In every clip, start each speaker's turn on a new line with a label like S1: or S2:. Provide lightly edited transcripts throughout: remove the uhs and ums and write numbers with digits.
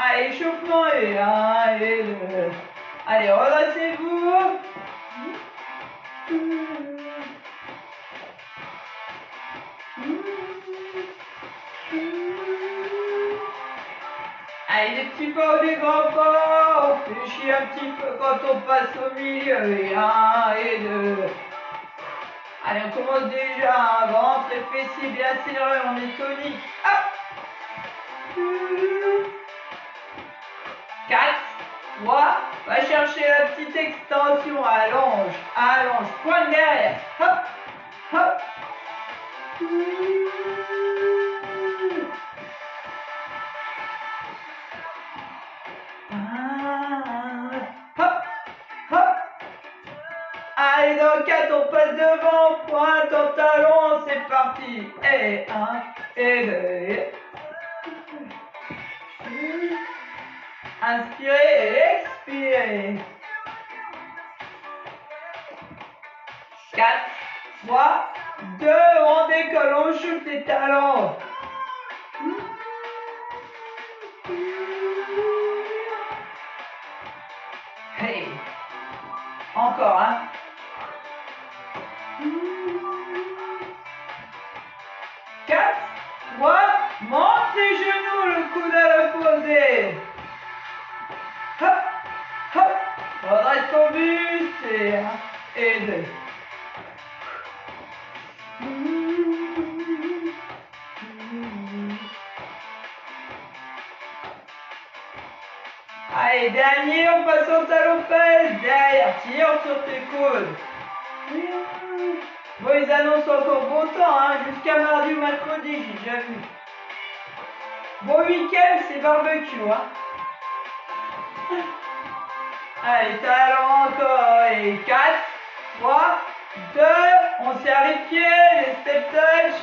S1: Allez, échauffement et 1 et 2. Allez, redressez-vous. Allez, des petits pas ou des grands pas. On fléchit un petit peu quand on passe au milieu. Et 1 et 2. Allez, on commence déjà. Ventre et fessiers bien serrés. On est tonique. Hop. 4, 3. Va chercher la petite extension. Allonge, allonge. Pointe derrière. Hop, hop. Allez, dans 4, on passe devant, pointe en talon, c'est parti. Et 1, et 2. Inspirez et expirez. 4, 3, 2, on décolle, on choute les talons. Hey. Encore, hein. 4, 3, monte les genoux, le coude à l'opposé. Hop, hop, redresse ton buste et 1 et 2. Allez, dernier, on passe au talon fesse, derrière, tire sur tes coudes. Bon, ils annoncent encore beau temps, hein, jusqu'à mardi ou mercredi, j'ai déjà vu. Bon week-end, c'est barbecue, hein. Allez, talon encore, et 4, 3, 2, on serre les pieds, les step touch.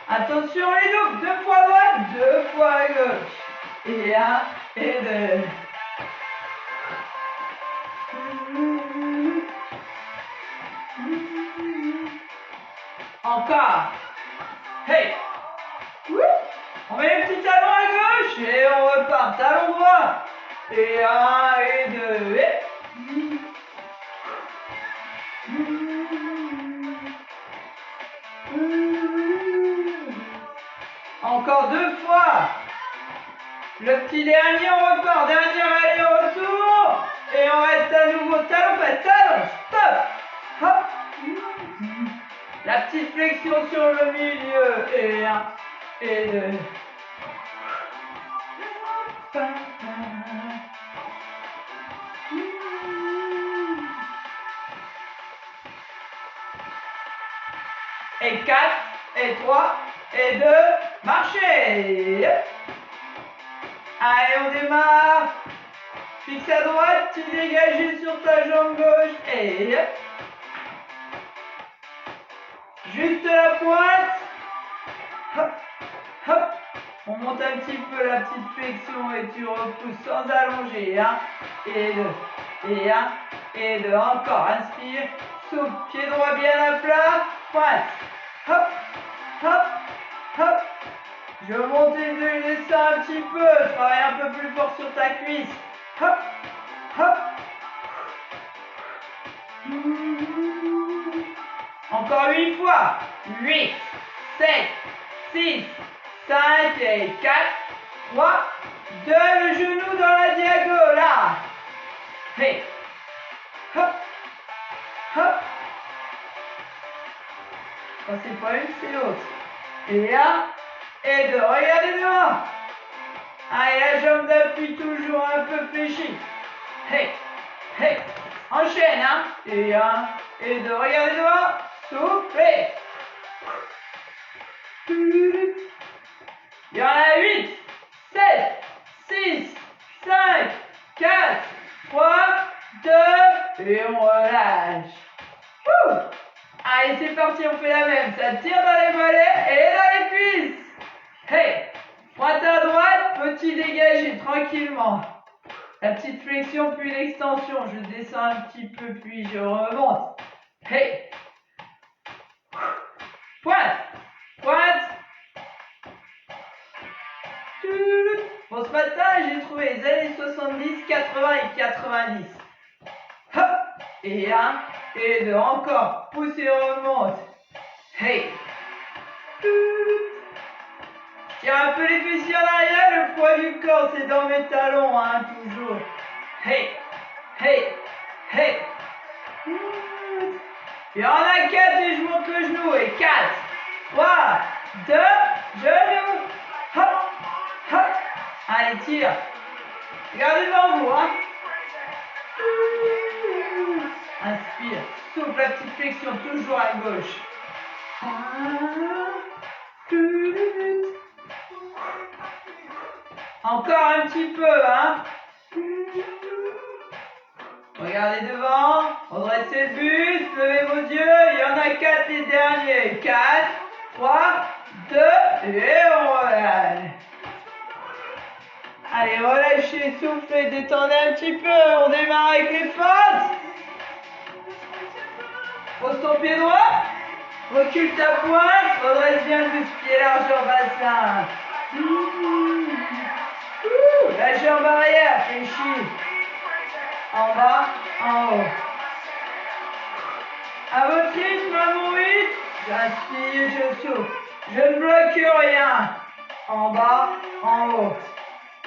S1: Attention les doubles, 2 fois à droite, 2 fois à gauche. Et 1, et 2. Encore. Hey. On met le petit talon à gauche et on repart. Talon droit. Et 1 et 2. Et... Encore 2 fois. Le petit dernier, on repart. Dernier aller-retour. Et on reste à nouveau talon, pas talon. Stop. Hop. La petite flexion sur le milieu. Et 1 et 2. Et 4, et 3, et 2, marchez. Allez, on démarre. Fixe à droite, tu dégages sur ta jambe gauche. Et juste la pointe. Hop, hop. On monte un petit peu la petite flexion et tu repousses sans allonger. 1 et 2. Et 1 et 2. Encore, inspire. Souple, pied droit bien à plat. Pointe. Hop, hop, hop. Je monte et je descends un petit peu. Travaille un peu plus fort sur ta cuisse. Hop, hop. Encore 8 fois. 8, 7, 6, 5 et 4, 3, 2, le genou dans la diagonale. Là. Hey. Hop, hop. Oh, c'est pas une, c'est l'autre. Et 1 et 2. Regardez devant. Allez, la jambe d'appui toujours un peu fléchie. Hey, hey. Enchaîne, hein. Et 1 et 2. Regardez devant. Soufflez. Il y en a 8, 7, 6, 5, 4, 3, 2, et on relâche. Allez, c'est parti, on fait la même. Ça tire dans les mollets et dans les cuisses. Hey, pointe à droite, petit dégagé, tranquillement. La petite flexion, puis l'extension. Je descends un petit peu, puis je remonte. Hey. Pointe, pointe. Bon, ce matin, j'ai trouvé les années 70, 80 et 90. Hop, et 1, et 2, encore, pousse et remonte. Hey. Tire un peu les fessiers en arrière, le poids du corps, c'est dans mes talons, hein, toujours. Hey, hey, hey. Il y en a 4 et je monte le genou. Et 4, 3, 2, genou. Hop, hop. Allez, tire. Regardez devant vous, hein. Inspire. Souffle la petite flexion, toujours à gauche. Encore un petit peu, hein. Regardez devant, redressez le buste, levez vos yeux, il y en a 4 les derniers. 4, 3, 2, et on relâche. Allez, relâchez, soufflez, détendez un petit peu, on démarre avec les fentes. Pose ton pied droit, recule ta pointe, redresse bien le buste, pied largeur bassin. La jambe arrière, fléchis. En bas, en haut. À votre rythme, à mon rythme, j'inspire, je souffle. Je ne bloque rien. En bas, en haut.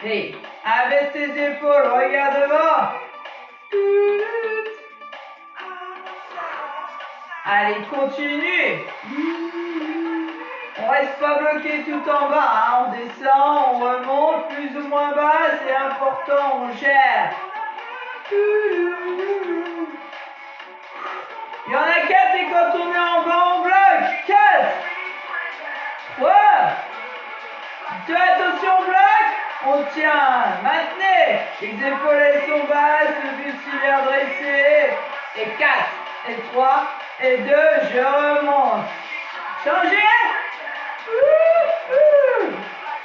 S1: Et abaisse tes épaules, regarde devant. Allez, continue. On reste pas bloqué tout en bas, hein. On descend, on remonte, plus ou moins bas, c'est important, on gère. Il y en a 4 et quand on est en bas, on bloque. 4, 3, 2, attention, on bloque. On tient, maintenez. Les épaules elles sont basses, le buste il est redressé. Et 4, et 3, et 2, je remonte. Changez.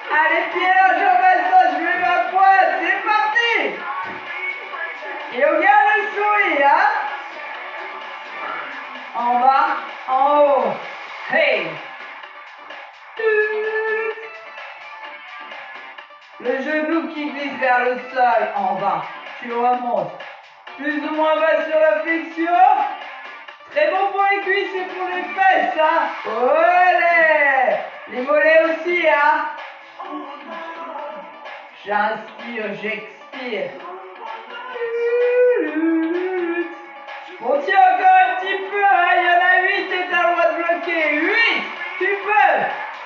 S1: Allez, pieds là, je reste, je mets ma pointe, c'est parti. Et on garde le sourire, hein. En bas, en haut. Hey. Le genou qui glisse vers le sol, en bas. Tu remontes. Plus ou moins bas sur la flexion. Très bon pour les cuisses et pour les fesses, hein. Olé. Les mollets aussi, hein. J'inspire, j'expire. On tient encore un petit peu, hein. Il y en a 8 et t'as le droit de bloquer. 8, tu peux.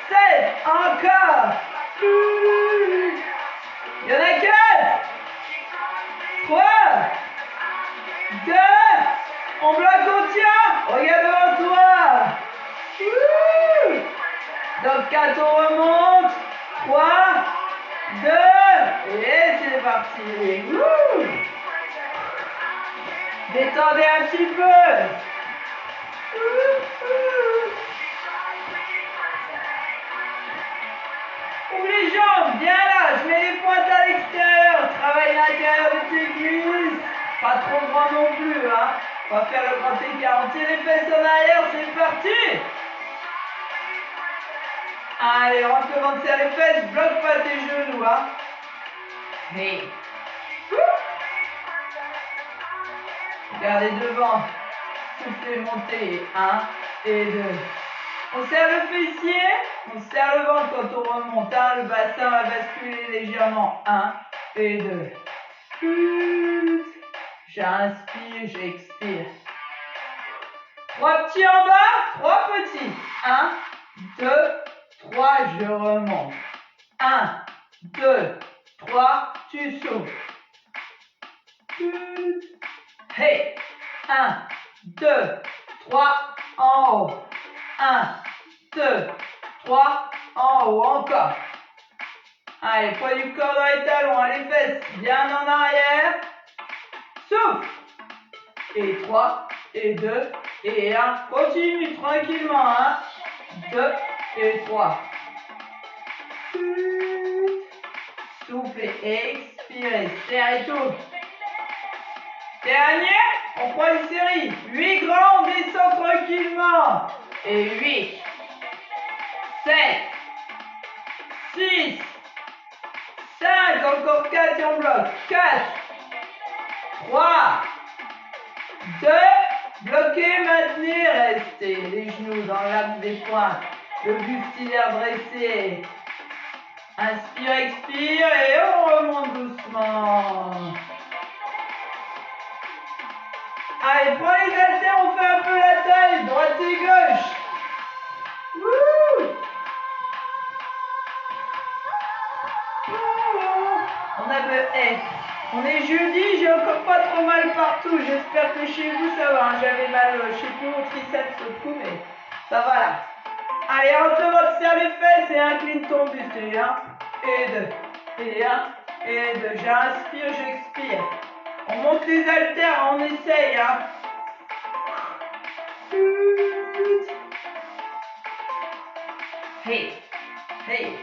S1: 7, encore. Il y en a 4, 3, 2, on bloque, on tient. Regarde devant toi. Donc 4, on remonte. 3, 2, et c'est parti. Détendez un petit peu. Ouvre les jambes, bien là, je mets les pointes à l'extérieur, travaille l'intérieur de tes cuisses, pas trop grand non plus, hein. On va faire le grand écart, on tire les fesses en arrière, c'est parti. Allez, rentre le ventre, serre les fesses, bloque pas tes genoux, hein. Mais, regardez devant, soufflez, montez, 1 et 2. On serre le fessier, on serre le ventre quand on remonte, hein. Le bassin va basculer légèrement, 1 et 2. J'inspire, j'expire. 3 petits en bas, 3 petits. 1, 2, 3, je remonte. 1, 2, 3, tu souffles. Hey, 1, 2, 3, en haut. 1, 2, 3, en haut, encore. Allez, poids du corps dans les talons, allez, fesses bien en arrière. Souffle. Et 3, et 2, et 1. Continue tranquillement, 1, 2, et 3. Soufflez, expirez, serrez tout. Dernier, on prend une série. 8 grands, on descend tranquillement. Et 8, 7, 6, 5, 4, encore 4 et on bloque. 4, 3, 2, bloquez, maintenez, restez. Les genoux dans l'axe des pointes. Le bustillaire dressé. Inspire, expire et on remonte doucement. Allez, prends les haltères, on fait un peu la taille, droite et gauche. Wouh! On est jeudi, j'ai encore pas trop mal partout. J'espère que chez vous ça va. Hein. J'avais mal, je sais plus au triceps au cou, mais ça va là. Allez, rentre, serre les fesses et incline ton buste. Et 1, et 2, et 1, et 2. J'inspire, j'expire. On monte les haltères, on essaye. Hein. Hey, hey.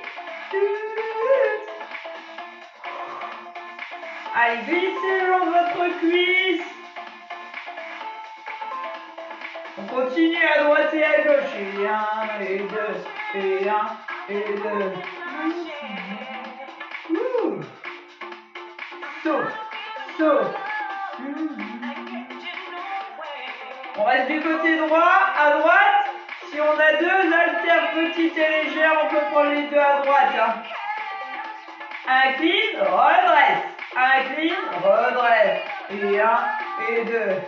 S1: Allez, glissez le long de votre cuisse. On continue à droite et à gauche. Et 1, et 2, et 1, et 2. Saute, saute. On reste du côté droit, à droite. Si on a deux haltères petites et légères, on peut prendre les deux à droite. Hein. Incline, redresse. Incline, redresse. Et 1, et 2.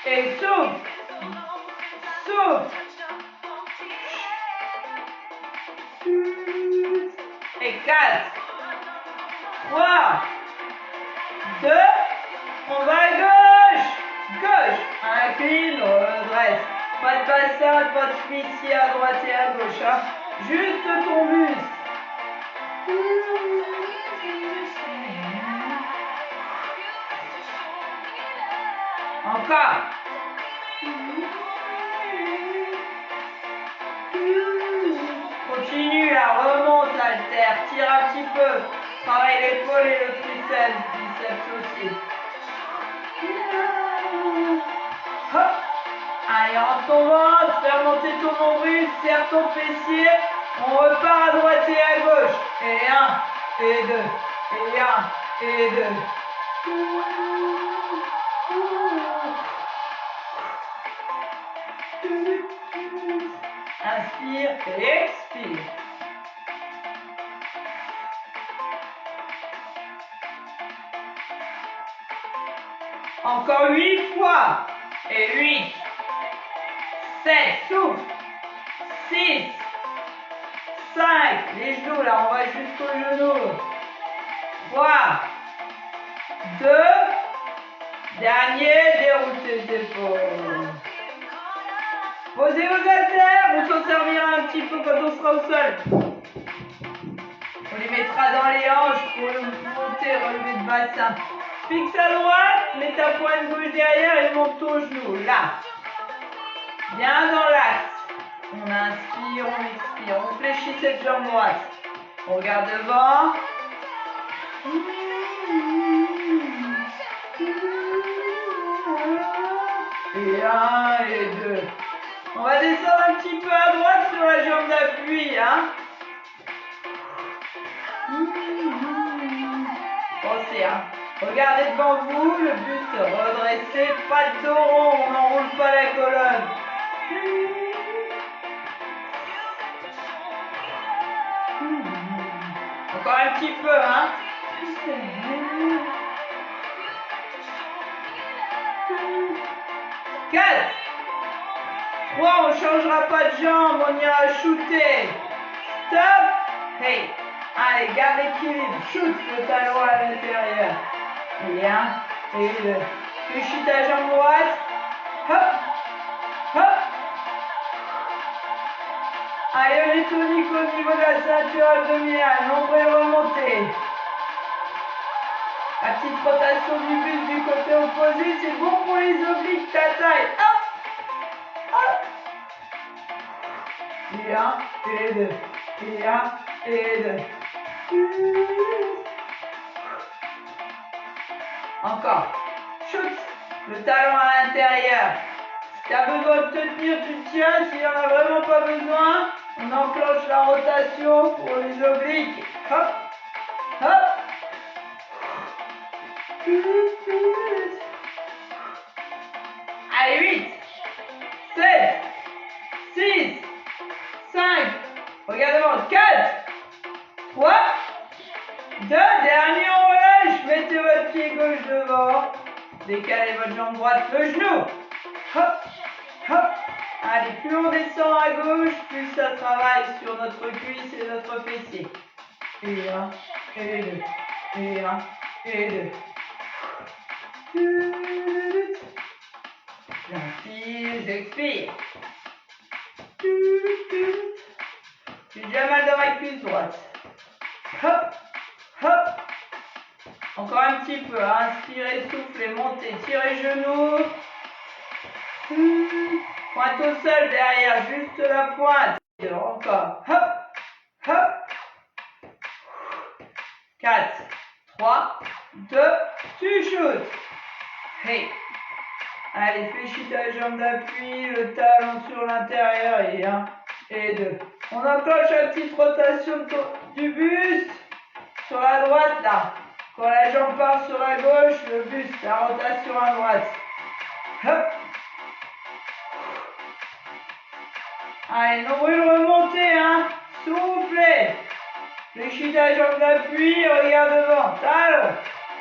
S1: Et souffle. Souffle. Et 4, 3, 2, on va à gauche. Gauche. Incline, redresse. Pas de bassin, pas de fessier à droite et à gauche. Hein. Juste ton buste. Encore. Continue là, remonte l'haltère, tire un petit peu. Travaille l'épaule et le triceps, biceps aussi. Hop. Allez, rentre ton ventre, fais monter ton nombril, serre ton fessier. On repart à droite et à gauche. Et 1, et 2, et 1, et 2. Inspire et expire. Encore 8 fois. Et 8, 7, souffle. 6, 5, les genoux là, on va jusqu'aux genoux. 3, 2, dernier, déroule tes épaules. Posez vos haltères, on s'en servira un petit peu quand on sera au sol. On les mettra dans les hanches pour monter, relever le bassin. Fixe à droite, mets ta pointe gauche derrière et monte ton genou. Là. Bien dans l'axe. On inspire, on expire. On fléchit cette jambe droite. On regarde devant. Et 1 et 2. On va descendre un petit peu à droite sur la jambe d'appui. Hein. Pensez, hein. Regardez devant vous, le buste redressé, pas de dos rond, on n'enroule pas la colonne. Encore un petit peu, hein. 4, 3, on ne changera pas de jambe, on ira shooter. Stop. Hey. Allez, garde l'équilibre. Shoot le talon à l'intérieur. Et 1, et 2. Fléchis ta jambe droite. Hop. Hop. Allez, on est tonique au niveau de la ceinture abdominale. Nombril remonté. La petite rotation du buste du côté opposé, c'est bon pour les obliques, ta taille. Hop. Hop. Et 1, et 2. Et 1, et 2. Encore. Shoot. Le talon à l'intérieur. Si tu as besoin de te tenir, tu tiens. S'il n'y en a vraiment pas besoin, On enclenche la rotation pour les obliques. Hop, hop. Allez, 8, 7, 6, 5, regarde devant, 4, 3, 2, dernier en relâche, mettez votre pied gauche devant, décalez votre jambe droite, le genou, hop, hop, allez, plus on descend à gauche, plus ça travaille sur notre cuisse et notre fessier, et 1, et 2, et 1, et 2, j'inspire, j'expire, j'ai déjà mal dans ma cuisse droite, hop, hop, encore un petit peu, inspirez, soufflez, montez, tirez genoux, pointe au sol derrière, juste la pointe, encore, hop, hop, 4, 3, 2, tu shoots, hey, allez, fléchis ta jambe d'appui, le talon sur l'intérieur, et 1, et 2, on enclenche la petite rotation du buste, sur la droite là, quand la jambe part sur la gauche, le buste, la rotation à droite, hop, allez, nombril remonté, soufflez, fléchis ta jambe d'appui, regarde devant, talon,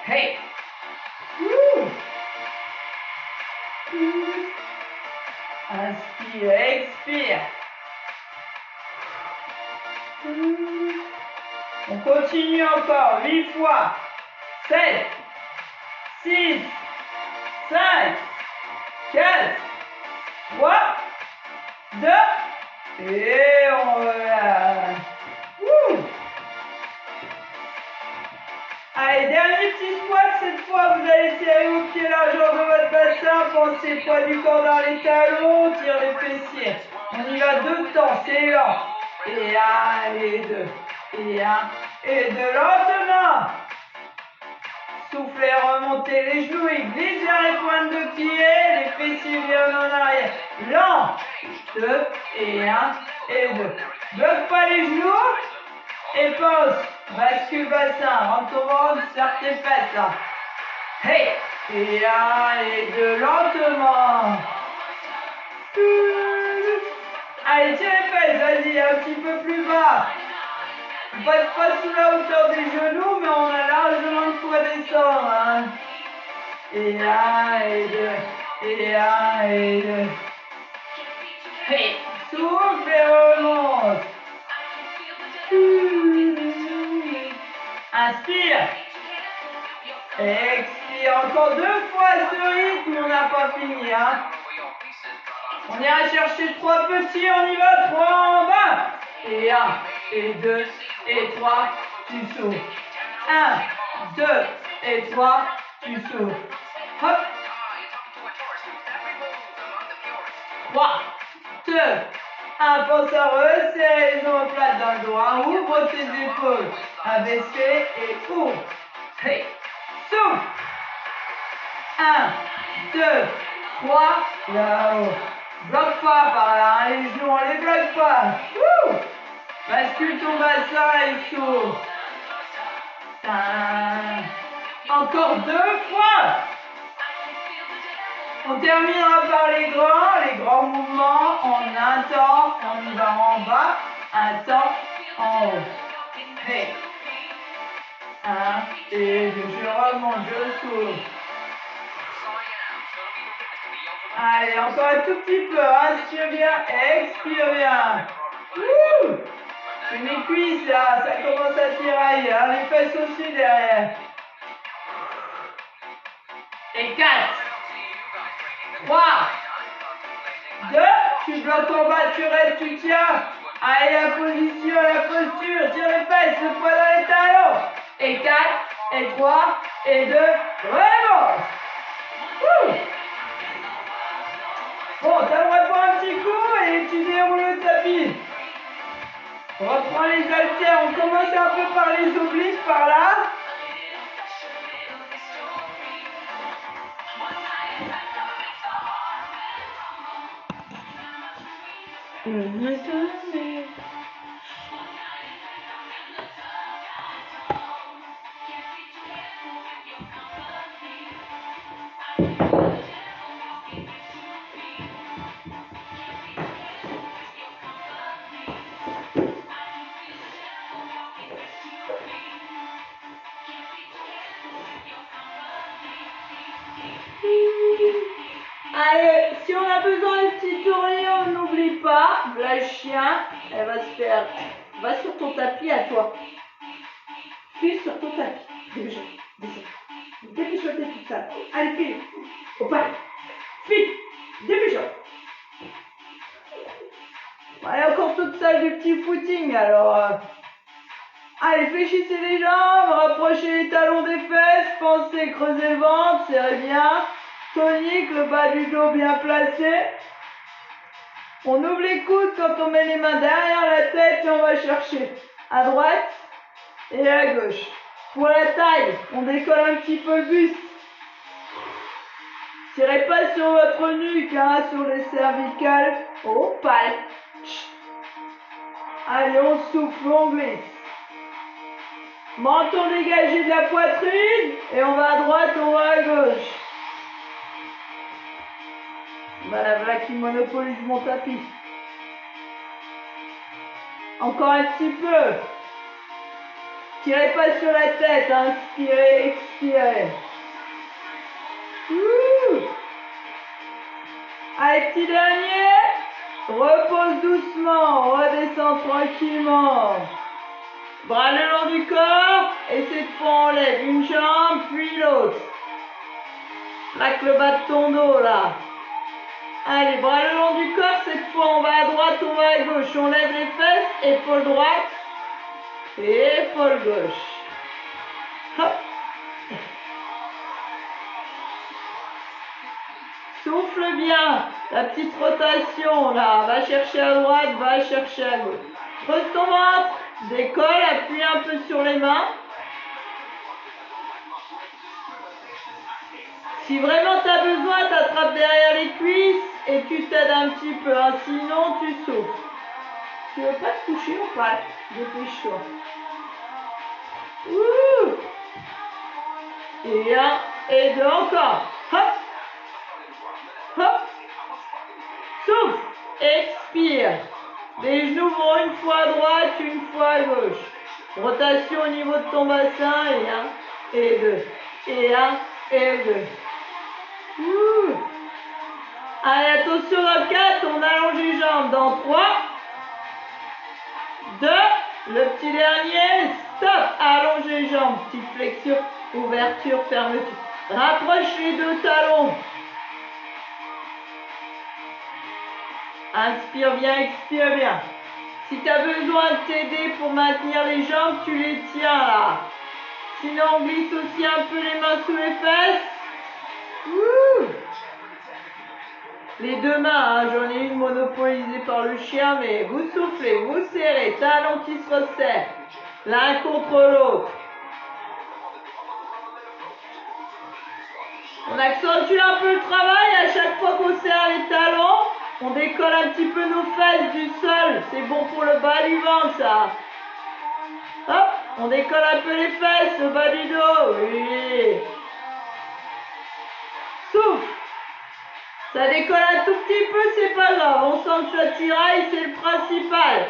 S1: hey, inspire, expire, on continue encore, 8 fois, 7, 6, 5, 4, 3, 2, et on relâche. Allez, dernier petit squat, cette fois vous allez serrer vos pieds largeur de votre bassin, pensez poids du corps dans les talons, tire les fessiers. On y va 2 temps, c'est lent. Et 1, et 2, et 1, et 2, lentement. Soufflez, remontez les genoux et glissez vers les pointes de pied, les fessiers viennent en arrière. Lent, 2, et 1, et 2. Bloque pas les genoux, et pense, bascule bassin, rentre au ventre, serre tes fesses là. Hey, et 1, et 2, lentement. Allez, tire les fesses, vas-y, un petit peu plus bas. On passe pas sous la hauteur des genoux, mais on a largement de quoi descendre. Et 1, et 2, et 1, et 2. Hey, souffle et remonte. Inspire. Expire. Encore 2 fois ce rythme, on n'a pas fini. On ira chercher 3 petits, on y va. 3 en bas. Et 1, et 2, et 3, tu souffles. 1, 2, et 3, tu souffles. Hop. 3, 2, 1, pense à resserrer les omoplates dans le dos. Ouvre tes épaules. Abaissez et ouvre. Hey. Souffle. 1, 2, 3, là-haut. Bloque pas par là, les genoux, on les bloque pas. Bascule ton bassin et souffle. Encore 2 fois. On terminera par les grands mouvements en un temps. On y va en bas, un temps en haut. Hey. 1, et 2, je remonte, je souffle. Allez, encore un tout petit peu, inspire bien, expire bien. Les cuisses là, ça commence à tirailler, les fesses aussi derrière. Et 4, 3, 2, tu bloques en bas, tu restes, tu tiens. Allez, la position, la posture, tire les fesses, le poids dans les talons. Et 4, et 3, et 2, remonte. Bon, t'as le droit de boire un petit coup et tu déroules le tapis. Reprends les haltères, on commence un peu par les obliques, par là. Allez, si on a besoin de petit tourner, on n'oublie pas, la chien, elle va se faire, va sur ton tapis à toi. File sur ton tapis. Dépêche-toi, descends. Dépêche-toi, t'es toute seule. Allez, file. Au pas. File. Dépêche-toi. Elle est encore toute seule du petit footing, alors... Allez, fléchissez les jambes, rapprochez les talons des fesses, pensez creuser le ventre, serrez bien. Tonique, le bas du dos bien placé. On ouvre les coudes quand on met les mains derrière la tête et on va chercher à droite et à gauche. Pour la taille, on décolle un petit peu le buste. Tirez pas sur votre nuque, hein, sur les cervicales. Au pal. Allez, on souffle, on glisse. Menton dégagé de la poitrine et on va à droite, on va à gauche. Voilà qui monopolise mon tapis. Encore un petit peu. Tirez pas sur la tête, inspirez, expirez. Allez, petit dernier. Repose doucement, redescends tranquillement. Bras le long du corps, et cette fois on lève une jambe, puis l'autre. Plaque le bas de ton dos là. Allez, bras le long du corps, cette fois on va à droite, on va à gauche. On lève les fesses, épaule droite, et épaule gauche. Hop. Souffle bien, la petite rotation là, va chercher à droite, va chercher à gauche. Creuse ton ventre, décolle, appuie un peu sur les mains. Si vraiment tu as besoin, t'attrapes derrière les cuisses et tu t'aides un petit peu, hein. Sinon tu souffles. Tu veux pas te coucher ou pas? Dépêche-toi. Et un, et deux, encore. Hop. Hop. Souffle. Expire. Les genoux vont une fois à droite, une fois à gauche. Rotation au niveau de ton bassin. Et un, et deux. Et un, et deux. Allez, attention dans 4, on allonge les jambes. Dans 3, 2, le petit dernier, stop. Allonge les jambes. Petite flexion, ouverture, fermeture. Rapproche les deux talons. Inspire bien, expire bien. Si tu as besoin de t'aider pour maintenir les jambes, tu les tiens là. Sinon, on glisse aussi un peu les mains sous les fesses. Les deux mains, j'en ai une monopolisée par le chien, mais vous soufflez, vous serrez, talons qui se resserrent, l'un contre l'autre. On accentue un peu le travail, à chaque fois qu'on serre les talons, on décolle un petit peu nos fesses du sol, c'est bon pour le bas du ventre ça. Hop, on décolle un peu les fesses, le bas du dos, oui. Souffle. Ça décolle un tout petit peu, c'est pas grave. On sent que ça tiraille, c'est le principal.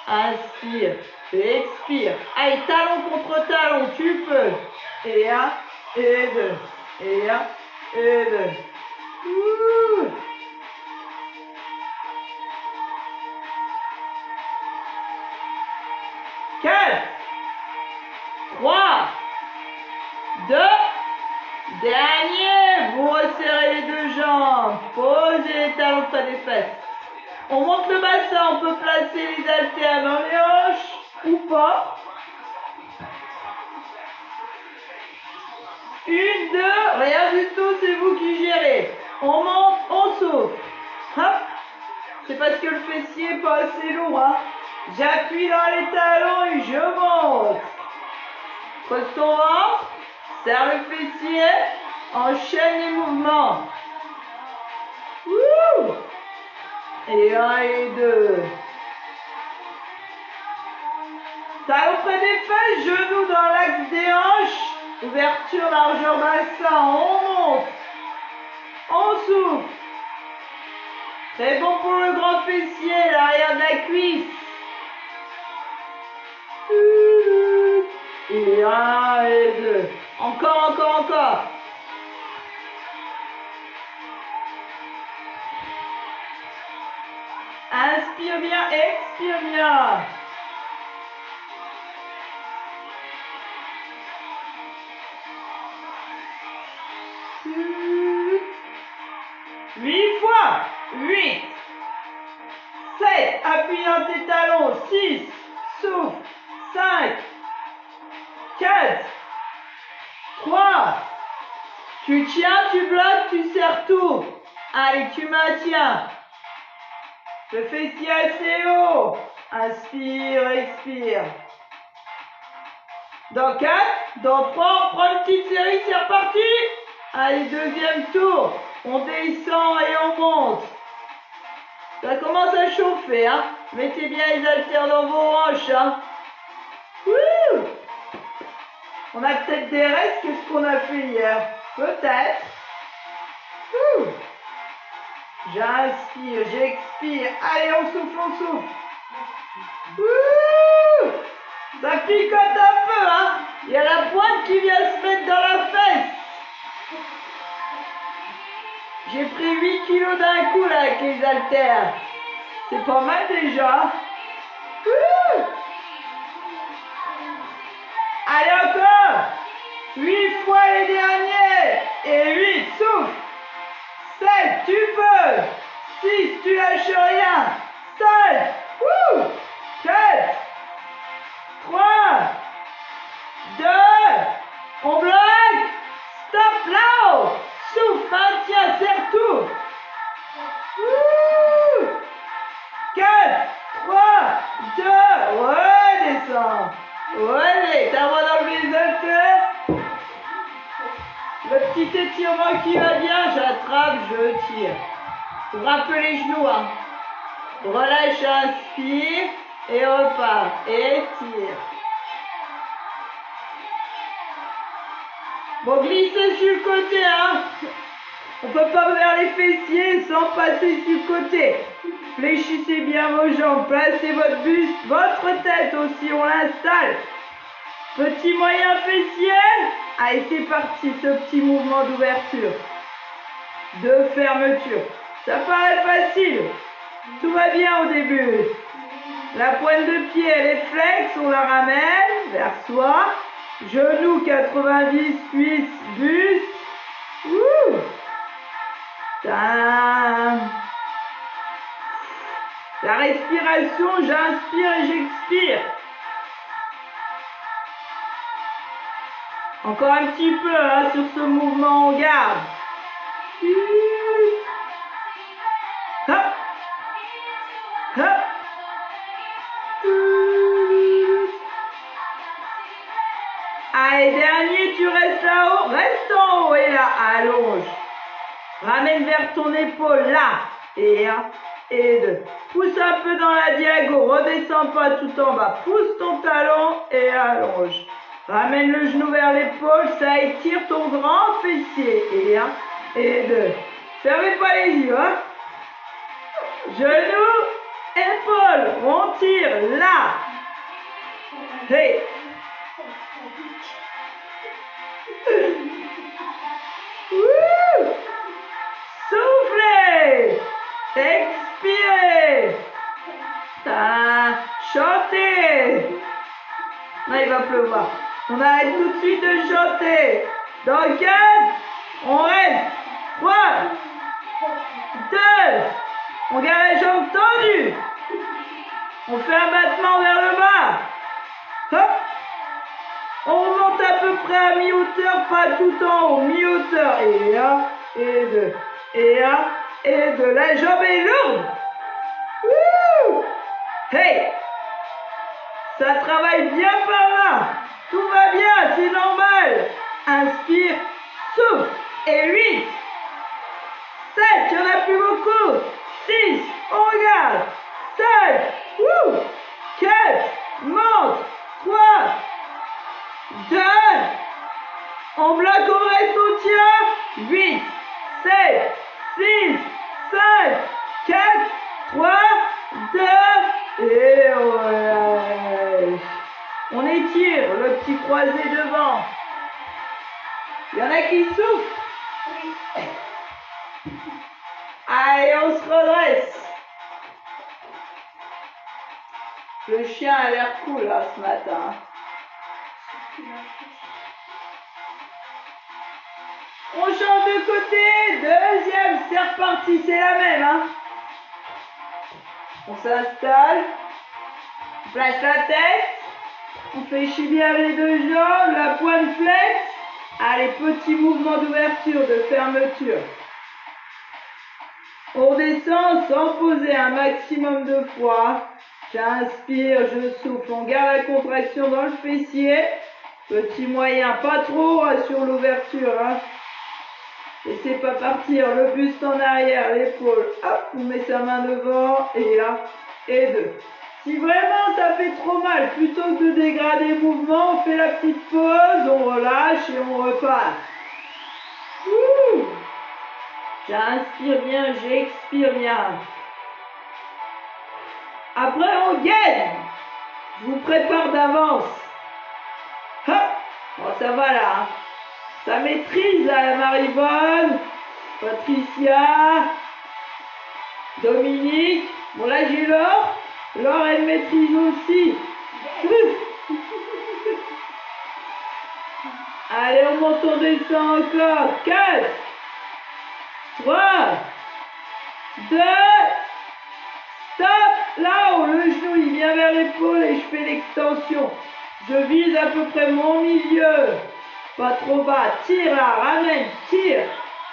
S1: Inspire, expire. Allez, talon contre talon, tu peux. Et un, et deux. Et un, et deux. 4, 3, 2, dernier, vous resserrez les deux jambes, posez les talons près des fesses. On monte le bassin, on peut placer les haltères dans les hanches ou pas. 1, 2, rien du tout, c'est vous qui gérez. On monte, on souffle. Hop. C'est parce que le fessier n'est pas assez lourd, hein. J'appuie dans les talons et je monte. Creuse ton ventre, serre le fessier, enchaîne les mouvements. Et 1 et 2. Talons près des fesses, genoux dans l'axe des hanches. Ouverture, largeur bassin, on monte. On souffle. Très bon pour le grand fessier, l'arrière de la cuisse. Et 1 et 2. Encore, encore, encore. Inspire bien, expire bien. Huit fois. 8. 7. Appuie dans tes talons. 6. Souffle. 5. 4. 3. Tu tiens, tu bloques, tu serres tout. Allez, tu maintiens. Le fessier assez haut. Inspire, expire. Dans 4, dans 3, on prend une petite série, c'est reparti. Allez, deuxième tour. On descend et on monte. Ça commence à chauffer, hein. Mettez bien les haltères dans vos hanches, hein. Wouh! On a peut-être des restes, qu'est-ce qu'on a fait hier? Peut-être. J'inspire, j'expire. Allez, on souffle, on souffle. Wouh! Ça picote un peu, hein. Il y a la pointe qui vient se mettre dans la fesse. J'ai pris 8 kilos d'un coup là avec les haltères. C'est pas mal déjà. Wouh! Allez encore. 8 fois les derniers. Et 8, souffle. 7, tu peux. 6, tu lâches rien. 5, 4, 3, 2, on bloque. Stop là-haut. Souffle, maintiens, serre tout. 4, 3, 2, redescends. Ouais, t'as le droit d'enlever les haltères. Le petit étirement qui va bien, j'attrape, je tire. Frappe les genoux, hein. Relâche, inspire et repart. Et tire. Bon, glissez sur le côté, hein. On ne peut pas vers les fessiers sans passer sur le côté. Fléchissez bien vos jambes, placez votre buste, votre tête aussi, on l'installe. Petit moyen fessier. Allez, c'est parti, ce petit mouvement d'ouverture. De fermeture. Ça paraît facile. Tout va bien au début. La pointe de pied, elle est flex, on la ramène vers soi. Genou 90, cuisse, buste. Ouh. La respiration, j'inspire et j'expire. Encore un petit peu hein, sur ce mouvement, on garde. Hop. Hop. Allez, dernier, tu restes là-haut. Reste en haut et là, allonge. Ramène vers ton épaule, là. Et 1, et 2. Pousse un peu dans la diago. Redescends pas tout en bas. Pousse ton talon et allonge. Ramène le genou vers l'épaule. Ça étire ton grand fessier. Et 1, et 2. Fermez pas les yeux, hein. Genou, épaule. On tire, là. Hey. Soufflez. Expirez. Chantez. Là, il va pleuvoir. On arrête tout de suite de chanter. Dans 4, on reste. 3, 2, on garde la jambe tendue. On fait un battement vers le bas. Hop. On monte à peu près à mi-hauteur, pas tout en haut, mi-hauteur. Et 1, et 2. Et 1, et 2. La jambe est lourde. Wouh! Hey! Ça travaille bien par là. Tout va bien, c'est normal. Inspire, souffle. Et 8, 7, il n'y en a plus beaucoup. 6, on regarde. 5, 4, monte. 3, 2, On bloque, on reste, on tient. 8, 7, 6, 5, 4, 3, 2, et on relâche. On étire le petit croisé devant. Il y en a qui souffrent. Allez, on se redresse. Le chien a l'air cool là ce matin. On change de côté. Deuxième, c'est reparti, c'est la même. Hein. On s'installe. On place la tête. On fait bien les deux jambes, la pointe flex. Allez, petit mouvement d'ouverture, de fermeture. On descend sans poser un maximum de fois. J'inspire, je souffle. On garde la contraction dans le fessier. Petit moyen, pas trop sur l'ouverture. Hein. Laissez pas partir le buste en arrière, l'épaule. Hop, on met sa main devant. Et là, et deux. Si vraiment ça fait trop mal, plutôt que de dégrader le mouvement, on fait la petite pause, on relâche et on repart. Ouh. J'inspire bien, j'expire bien. Après, on gagne. Je vous prépare d'avance. Hop. Bon, ça va là. Hein. Ça maîtrise là, Marie-Bonne, Patricia, Dominique. Bon, là, j'ai Laure. Laure, elle maîtrise aussi. Allez, on monte, on descend encore. 4, 3, 2, stop. Là-haut, le genou, il vient vers l'épaule et je fais l'extension. Je vise à peu près mon milieu. Pas trop bas. Tire là, ramène, tire.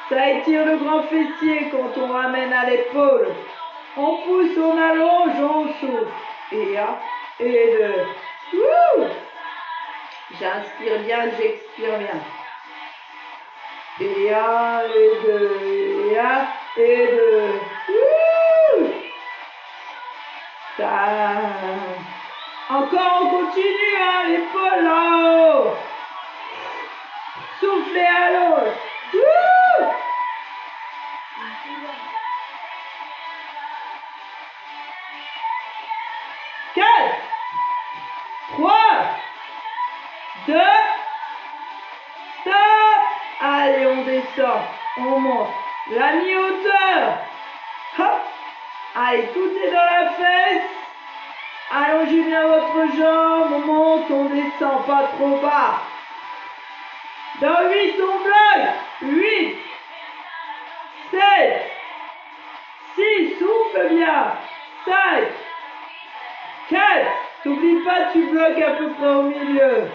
S1: Ça étire le grand fessier quand on ramène à l'épaule. On pousse, on allonge, on souffle. Et un, et deux. Wouh! J'inspire bien, j'expire bien. Et un, et deux. Et un, et deux. Wouh! Ça. Encore, on continue, hein, l'épaule là-haut. Soufflez à l'eau. Wouh! 4, 3, 2, stop. Allez, on descend, on monte. La mi-hauteur. Hop. Allez, tout est dans la fesse. Allongez bien votre jambe, on monte, on descend, pas trop bas. Dans 8, on bloque. 8, 7, 6, souffle bien. 5, 4, n'oublie pas, tu bloques à peu près au milieu.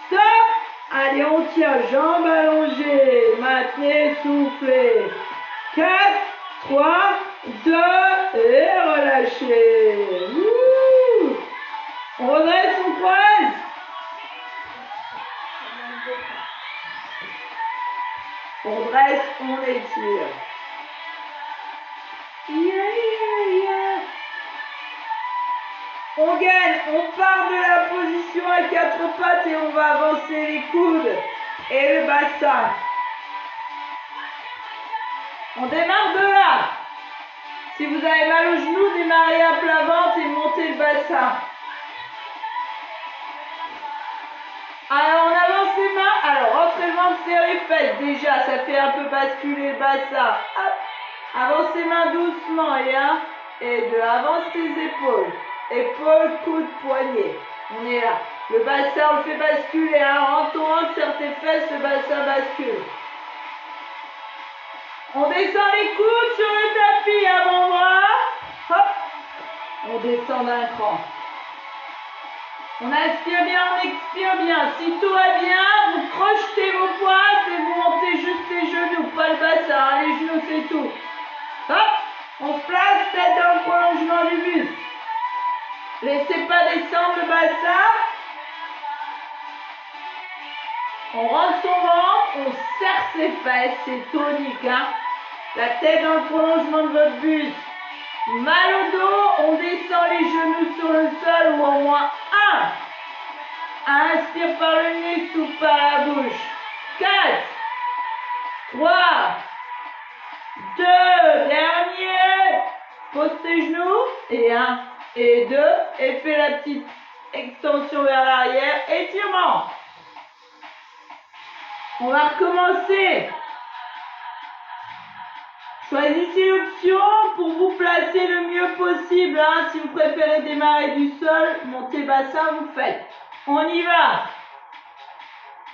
S1: Stop. Allez, on tient, jambes allongées. Maintenez, soufflez. 4, 3, 2, et relâchez. Ouh. On redresse, on croise. On dresse, on étire. Yeah, yeah, yeah. On gagne, on part de la position à 4 pattes et on va avancer les coudes et le bassin. On démarre de là. Si vous avez mal au genou, démarrez à plat ventre et montez le bassin. Alors on avance les mains, alors rentrez le ventre, serrez les fesses. Déjà, ça fait un peu basculer le bassin. Hop. Avance les mains doucement et 1 et 2. Avance les épaules. Épaules, coude, poignet. On est là. Le bassin, on le fait basculer. Hein. On rentre, serre tes fesses, le bassin bascule. On descend les coudes sur le tapis, avant-bras. Hop. On descend d'un cran. On inspire bien, on expire bien. Si tout va bien, vous crochetez vos poids et vous montez juste les genoux, pas le bassin. Hein. Les genoux, c'est tout. Hop. On se place, tête dans le prolongement du buste. Laissez pas descendre le bassin. On rentre son ventre, on serre ses fesses, c'est tonique. Hein. La tête dans le prolongement de votre buste. Mal au dos, on descend les genoux sur le sol ou au moins 1, Inspire par le nez, souffle par la bouche. 4, 3, 2, dernier. Pose tes genoux. Et 1, et 2. Et fais la petite extension vers l'arrière. Étirement. On va recommencer. Choisissez l'option pour vous placer le mieux possible. Hein. Si vous préférez démarrer du sol, montez bassin, vous faites. On y va.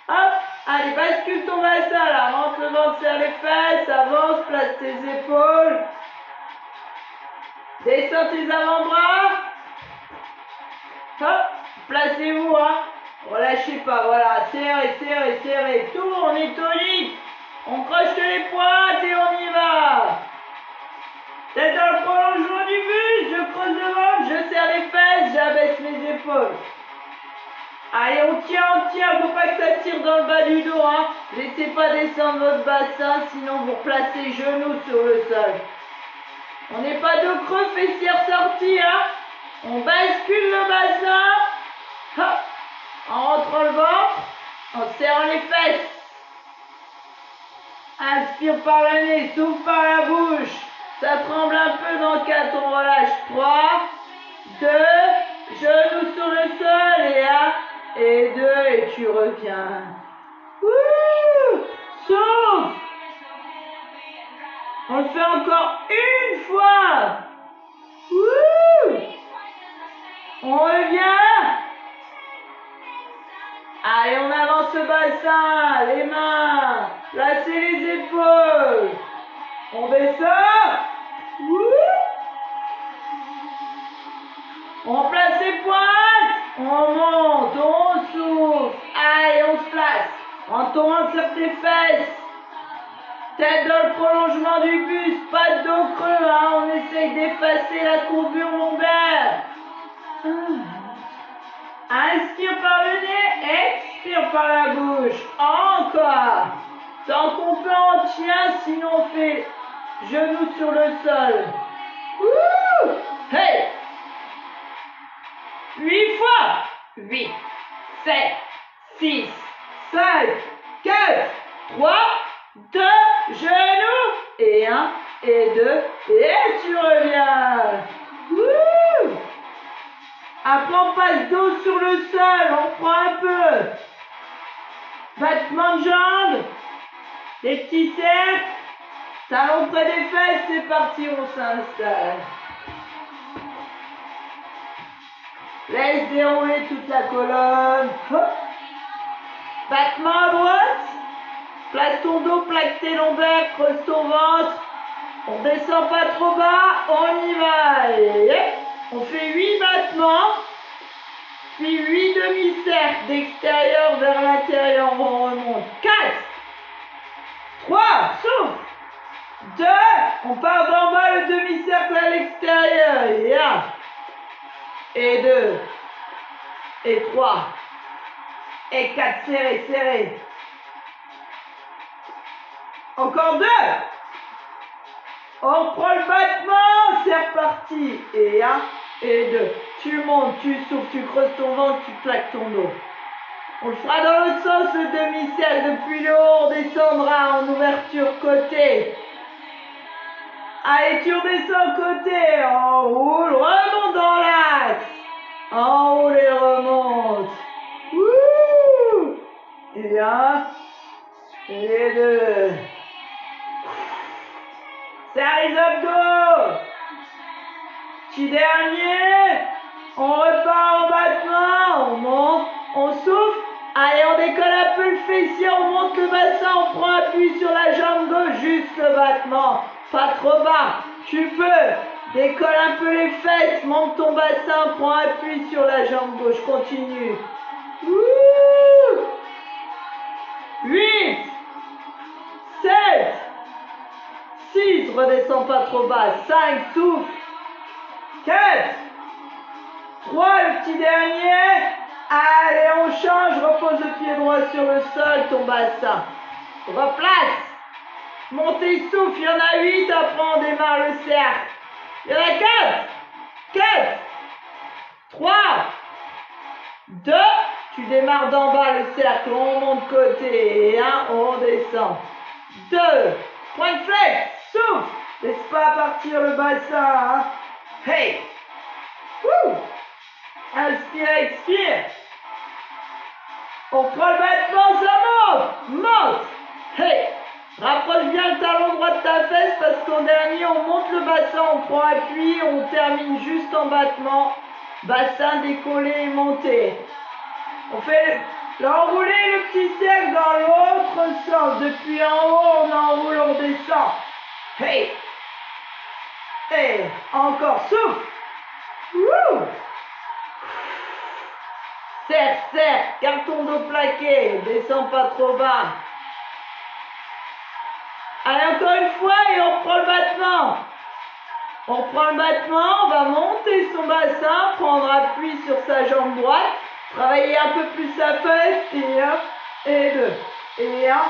S1: Hop, allez, bascule ton bassin là. Rentre le ventre, serre les fesses, avance, place tes épaules. Descends tes avant-bras. Hop, placez-vous. Hein. Relâchez pas, voilà. Serrez, serrez, serrez. Tourne et tonique. On croche les pointes et on y va. Tête dans le prolongement du buste, je creuse le ventre, je serre les fesses, j'abaisse mes épaules. Allez, on tient, faut pas que ça tire dans le bas du dos. Hein. Laissez pas descendre votre bassin, sinon vous replacez genoux sur le sol. On n'est pas dos creux, fessière sortie. Hein. On bascule le bassin. Hop. En rentrant le ventre, en serrant les fesses. Inspire par le nez, souffle par la bouche. Ça tremble un peu dans 4, on relâche. 3, 2, genoux sur le sol et 1, et 2, et tu reviens. Wouh! Souffle. On le fait encore une fois. Wouh! On revient. Allez, on avance le bassin, les mains, placez les épaules. On descend. On place les pointes. On monte, on souffle. Allez, on se place. En tournant sur tes fesses. Tête dans le prolongement du buste, pas de dos creux. Hein. On essaye d'effacer la courbure lombaire. Inspire par le nez, expire par la bouche. Encore. Tant qu'on peut en tient, sinon on fait genoux sur le sol. Wouh! Hey! 8 fois. 8, 7, 6, 5, 4, 3, 2, genoux. Et 1, et 2, et tu reviens. Wouh! Après, on passe dos sur le sol, on prend un peu. Battement de jambes, des petits cercles, talons près des fesses, c'est parti, on s'installe. Laisse dérouler toute la colonne. Hop. Battement à droite, place ton dos, plaque tes lombaires, creuse ton ventre. On descend pas trop bas, on y va. Et on fait 8 battements, puis 8 demi-cercles d'extérieur vers l'intérieur, on remonte. 4, 3, souffle. 2, on part d'en bas, le demi-cercle à l'extérieur. Et 1, et 2, et 3, et 4, serré, serré. Encore 2. On reprend le battement, c'est reparti. Et 1, et 2. Tu montes, tu souffles, tu creuses ton ventre, tu plaques ton dos. On le fera dans l'autre sens, le demi-cercle. Depuis le haut, on descendra en ouverture côté. Allez, tu redescends côté. En roule, remonte dans l'axe. Enroule et remonte. Wouh! Et 1, et 2. Serre les abdos. Petit dernier. On repart en battement. On monte. On souffle. Allez, on décolle un peu le fessier. On monte le bassin. On prend appui sur la jambe gauche. Juste le battement. Pas trop bas. Tu peux. Décolle un peu les fesses. Monte ton bassin. Prends appui sur la jambe gauche. Continue. 8, 7, 6, redescends pas trop bas. 5, souffle. 4, 3, le petit dernier. Allez, on change. Repose le pied droit sur le sol, ton bassin. Replace. Montez, souffle. Il y en a 8. Après, on démarre le cercle. Il y en a 4, 4, 3, 2, Tu démarres d'en bas le cercle, on monte côté, et 1, on descend. 2, point de flex, souffle, laisse pas partir le bassin, hein. Hey, wouh, inspire, expire. On prend le battement, ça monte, hey, rapproche bien le talon droit de ta fesse parce qu'en dernier, on monte le bassin, on prend appui, on termine juste en battement, bassin décollé et monté. On fait l'enrouler, le petit cercle dans l'autre sens. Depuis en haut, on enroule, on descend. Hey! Hey! Encore, souffle! Wouh! Serre, garde ton dos plaqué, descends pas trop bas. Allez, encore une fois, et on prend le battement. On prend le battement, on va monter son bassin, prendre appui sur sa jambe droite. Travaillez un peu plus sa fesse, et 1, et 2, et 1,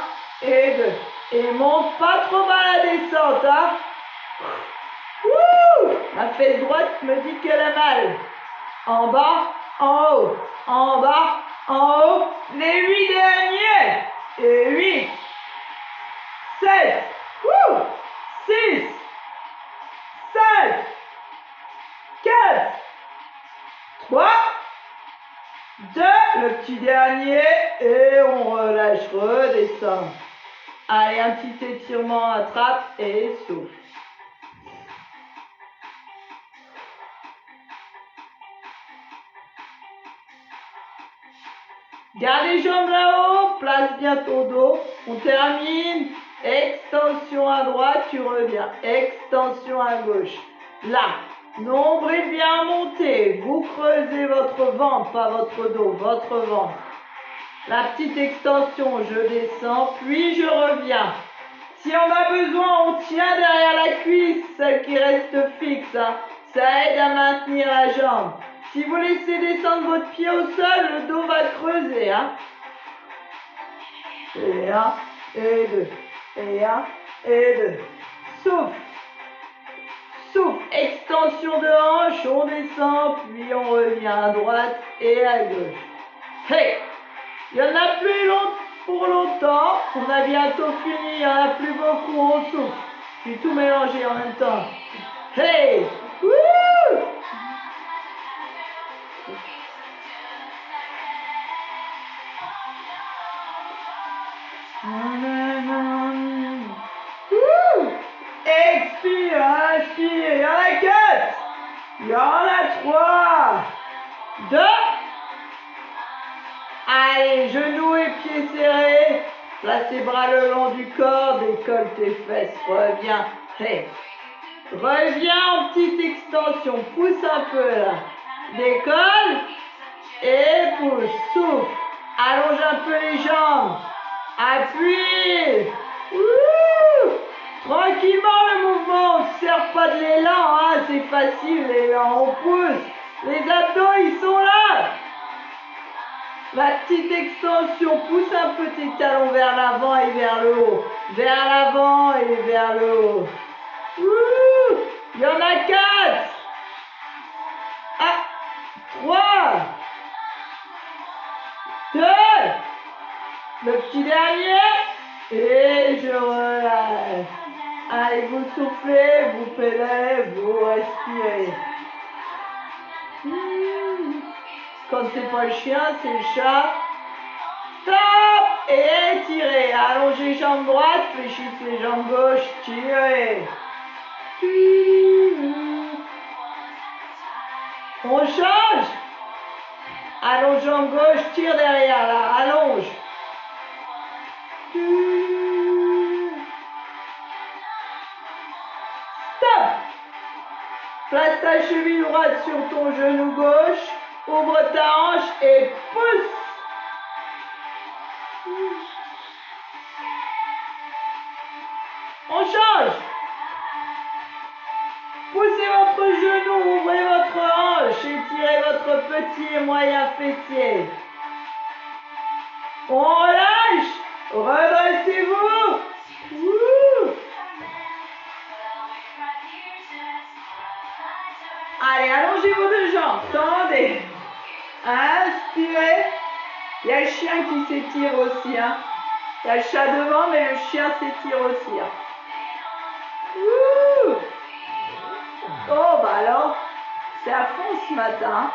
S1: et 2. Et monte pas trop bas la descente, hein. Wouh! Ma fesse droite me dit qu'elle a mal. En bas, en haut, en bas, en haut. Les 8 derniers. Et 8, 7, 6, 5, 4, 3, 2, le petit dernier, et on relâche, redescend. Allez, un petit étirement, attrape et souffle. Garde les jambes là-haut, place bien ton dos. On termine, extension à droite, tu reviens, extension à gauche. Là, nombril bien monté, vous creusez votre ventre, pas votre dos, votre ventre. La petite extension, je descends, puis je reviens. Si on a besoin, on tient derrière la cuisse, celle qui reste fixe. Hein. Ça aide à maintenir la jambe. Si vous laissez descendre votre pied au sol, le dos va creuser. Hein. Et 1, et 2, et 1, et 2. Souffle. Souffle, extension de hanche, on descend, puis on revient à droite et à gauche. Hey! Il n'y en a plus pour longtemps, on a bientôt fini, il n'y en a plus beaucoup, on souffle. Puis tout mélanger en même temps. Hey! Wouh! Expire, inspire, il y en a 4, il y en a 3, 2, allez, genoux et pieds serrés, place tes bras le long du corps, décolle tes fesses, reviens, hey. Reviens en petite extension, pousse un peu là, décolle et pousse, souffle, allonge un peu les jambes, appuie, wouh! Tranquillement le mouvement, on ne sert pas de l'élan, hein, c'est facile l'élan, on pousse, les abdos ils sont là. La petite extension, pousse un peu tes talons vers l'avant et vers le haut, vers l'avant et vers le haut. Wouh! Il y en a 4, 3, 2, le petit dernier, et je relâche. Allez, vous soufflez, vous pédalez, vous respirez. Quand c'est pas le chien, c'est le chat. Stop! Et étirez. Allongez jambes droites, fléchissez les jambes gauches, tirez. On change. Allonge jambe gauche, tire derrière là, allonge. Stop! Place ta cheville droite sur ton genou gauche, ouvre ta hanche et pousse. On change. Poussez votre genou, ouvrez votre hanche, étirez votre petit et moyen fessier. On relâche, redressez-vous. Allez, allongez vos deux jambes, tendez. Inspirez, Il y a le chien qui s'étire aussi. Hein. Il y a le chat devant, mais le chien s'étire aussi. Hein. Ouh. Oh, bah alors, c'est à fond ce matin.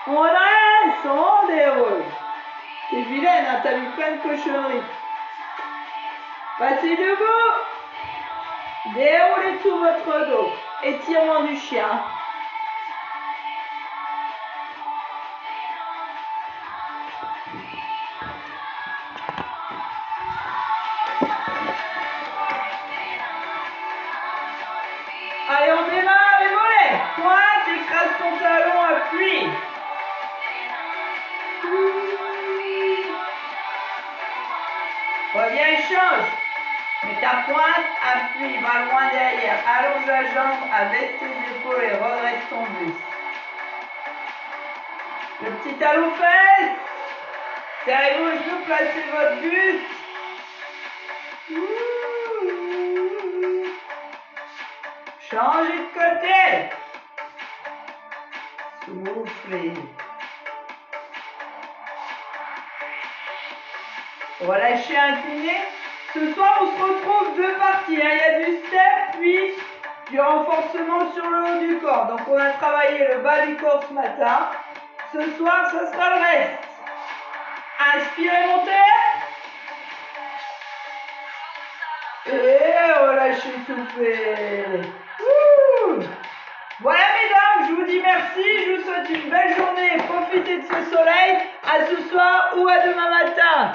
S1: On reste, on déroule. T'es vilaine, hein, t'as vu plein de cochonneries. Passez debout. Déroulez tout votre dos. Étirement du chien. Allez, on démarre les mollets. Pointe, écrase ton talon, appuie. Reviens et change. Mets ta pointe, appuie, va loin derrière. Allonge la jambe, abaisse tes épaules et redresse ton buste. Le petit talon fesse. Serrez vos genoux, placez votre buste. Changez de côté. Soufflez. Relâchez, incliné. Ce soir, on se retrouve deux parties. Hein. Il y a du step, puis du renforcement sur le haut du corps. Donc, on a travaillé le bas du corps ce matin. Ce soir, ce sera le reste. Inspirez, montez. Et relâchez, soufflez. Voilà, mesdames, je vous dis merci. Je vous souhaite une belle journée. Profitez de ce soleil. À ce soir ou à demain matin.